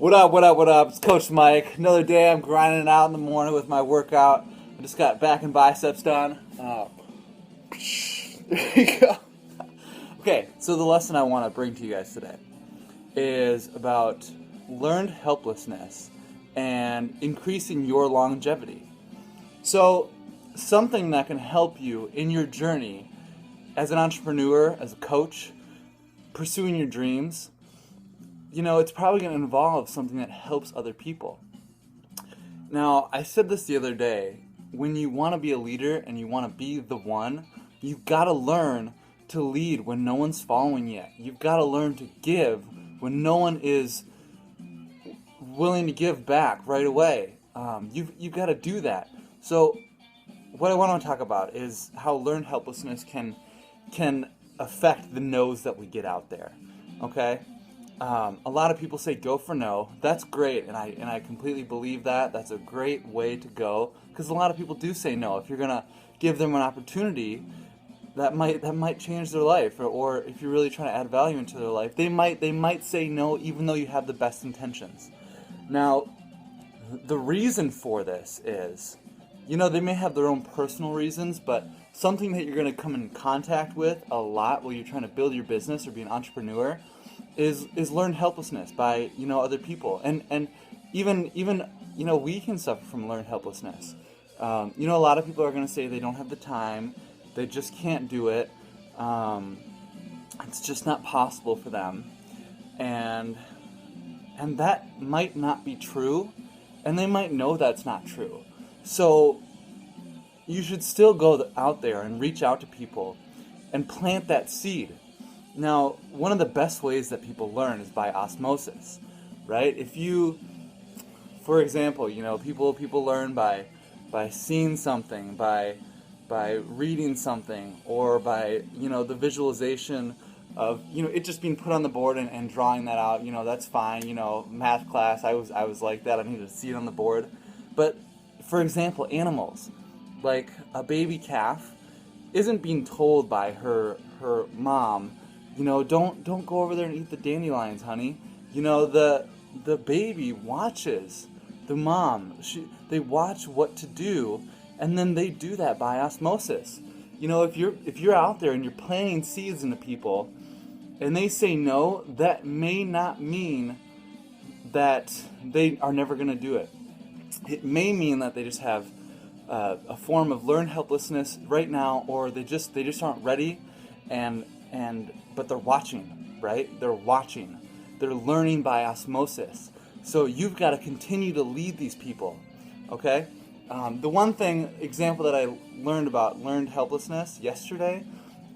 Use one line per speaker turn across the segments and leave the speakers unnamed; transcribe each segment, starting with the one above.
What up, what up, what up? It's Coach Mike. Another day I'm grinding it out in the morning with my workout. I just got back and biceps done. There you go. Okay, so the lesson I want to bring to you guys today is about learned helplessness and increasing your longevity. So, something that can help you in your journey as an entrepreneur, as a coach, pursuing your dreams. It's probably going to involve something that helps other people. Now, I said this the other day. When you want to be a leader and you want to be the one, you've got to learn to lead when no one's following you. You've got to learn to give when no one is willing to give back right away. You've got to do that. So, what I want to talk about is how learned helplessness can affect the no's that we get out there. Okay? A lot of people say go for no. That's great, and I completely believe that. That's a great way to go, because a lot of people do say no. If you're gonna give them an opportunity, that might change their life, or if you're really trying to add value into their life, they might say no, even though you have the best intentions. Now, the reason for this is, they may have their own personal reasons, but something that you're gonna come in contact with a lot while you're trying to build your business or be an entrepreneur is learned helplessness by other people, and even we can suffer from learned helplessness. A lot of people are going to say they don't have the time, they just can't do it, it's just not possible for them, and that might not be true, and they might know that's not true. So you should still go out there and reach out to people and plant that seed. Now, one of the best ways that people learn is by osmosis, right? If you, for example, people learn by seeing something, by reading something, or by, the visualization of, it just being put on the board and drawing that out. That's fine. Math class, I was like that. I needed to see it on the board. But, for example, animals, like a baby calf, isn't being told by her mom, don't go over there and eat the dandelions, honey. The baby watches the mom. They watch what to do, and then they do that by osmosis. If you're out there and you're planting seeds into people, and they say no, that may not mean that they are never going to do it. It may mean that they just have a form of learned helplessness right now, or they just aren't ready, but they're watching, right? They're watching. They're learning by osmosis. So you've got to continue to lead these people, okay? The one example that I learned about learned helplessness yesterday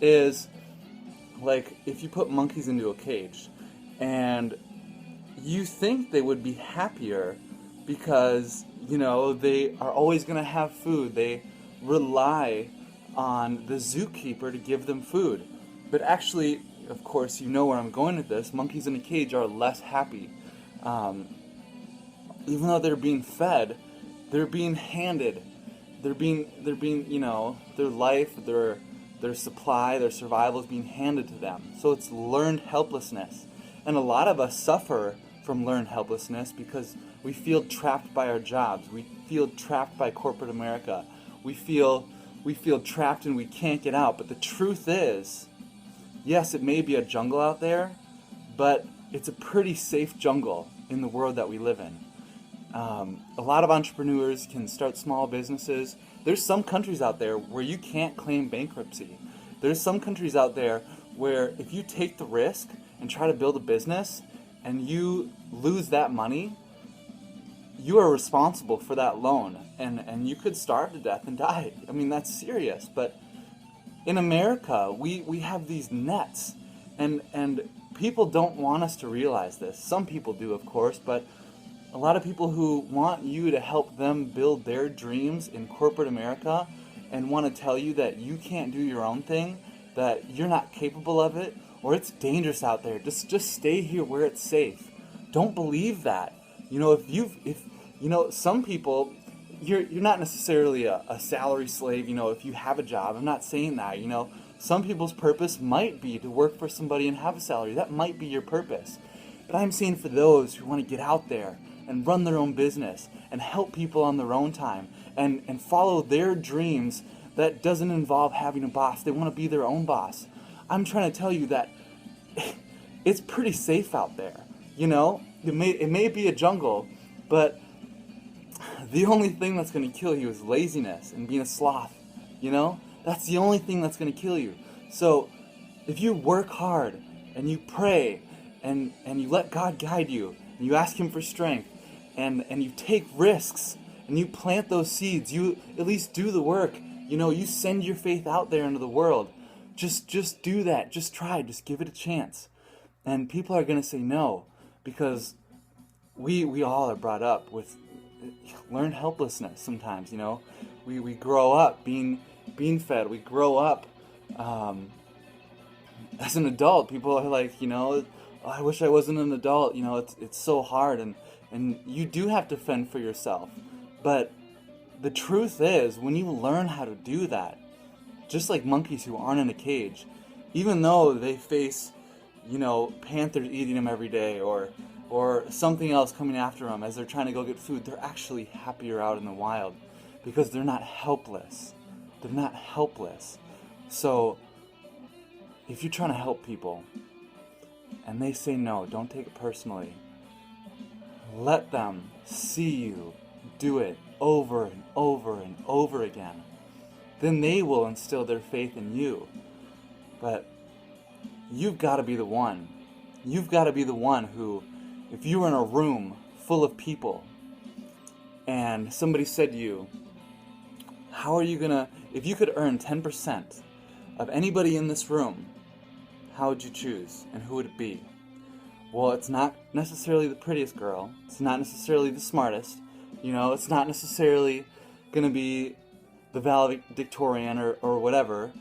is, like, if you put monkeys into a cage, and you think they would be happier because, they are always going to have food. They rely on the zookeeper to give them food. But actually, of course, where I'm going with this, monkeys in a cage are less happy. Even though they're being fed, they're being handed. They're being, their life, their supply, their survival is being handed to them. So it's learned helplessness. And a lot of us suffer from learned helplessness because we feel trapped by our jobs. We feel trapped by corporate America. We feel trapped and we can't get out. But the truth is, yes, it may be a jungle out there, but it's a pretty safe jungle in the world that we live in. A lot of entrepreneurs can start small businesses. There's some countries out there where you can't claim bankruptcy. There's some countries out there where if you take the risk and try to build a business and you lose that money, you are responsible for that loan, and you could starve to death and die. I mean, that's serious. But in America, we have these nets, and people don't want us to realize this. Some people do, of course, but a lot of people who want you to help them build their dreams in corporate America and want to tell you that you can't do your own thing, that you're not capable of it, or it's dangerous out there. Just stay here where it's safe. Don't believe that. If some people, you're not necessarily a salary slave, if you have a job. I'm not saying that, Some people's purpose might be to work for somebody and have a salary. That might be your purpose. But I'm saying for those who want to get out there and run their own business and help people on their own time and follow their dreams that doesn't involve having a boss. They want to be their own boss. I'm trying to tell you that it's pretty safe out there. You know, it may be a jungle, but the only thing that's going to kill you is laziness and being a sloth. You know, that's the only thing that's going to kill you. So if you work hard and you pray and you let God guide you and you ask Him for strength and you take risks and you plant those seeds, you at least do the work. You know, you send your faith out there into the world. Just do that. Just try. Just give it a chance. And people are going to say no, because we all are brought up with learned helplessness sometimes, you know. We grow up being fed. We grow up as an adult. People are like, you know, oh, I wish I wasn't an adult. You know, it's so hard, and you do have to fend for yourself. But the truth is, when you learn how to do that, just like monkeys who aren't in a cage, even though they face, you know, panthers eating them every day or something else coming after them as they're trying to go get food, they're actually happier out in the wild because they're not helpless. They're not helpless. So if you're trying to help people and they say no, don't take it personally. Let them see you do it over and over and over again. Then they will instill their faith in you. But you've got to be the one. You've got to be the one who, if you were in a room full of people and somebody said to you, how are you going to, if you could earn 10% of anybody in this room, how would you choose and who would it be? Well, it's not necessarily the prettiest girl. It's not necessarily the smartest. You know, it's not necessarily going to be the valedictorian or whatever.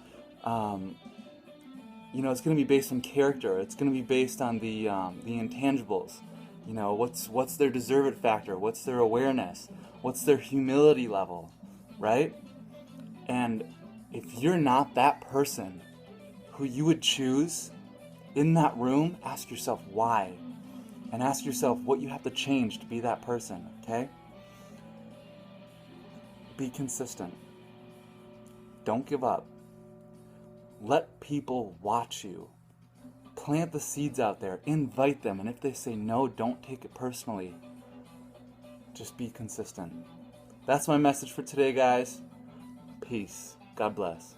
You know, it's going to be based on character. It's going to be based on the intangibles. You know, what's their deserved factor? What's their awareness? What's their humility level? Right? And if you're not that person who you would choose in that room, ask yourself why. And ask yourself what you have to change to be that person, okay? Be consistent. Don't give up. Let people watch you. Plant the seeds out there. Invite them. And if they say no, don't take it personally. Just be consistent. That's my message for today, guys. Peace. God bless.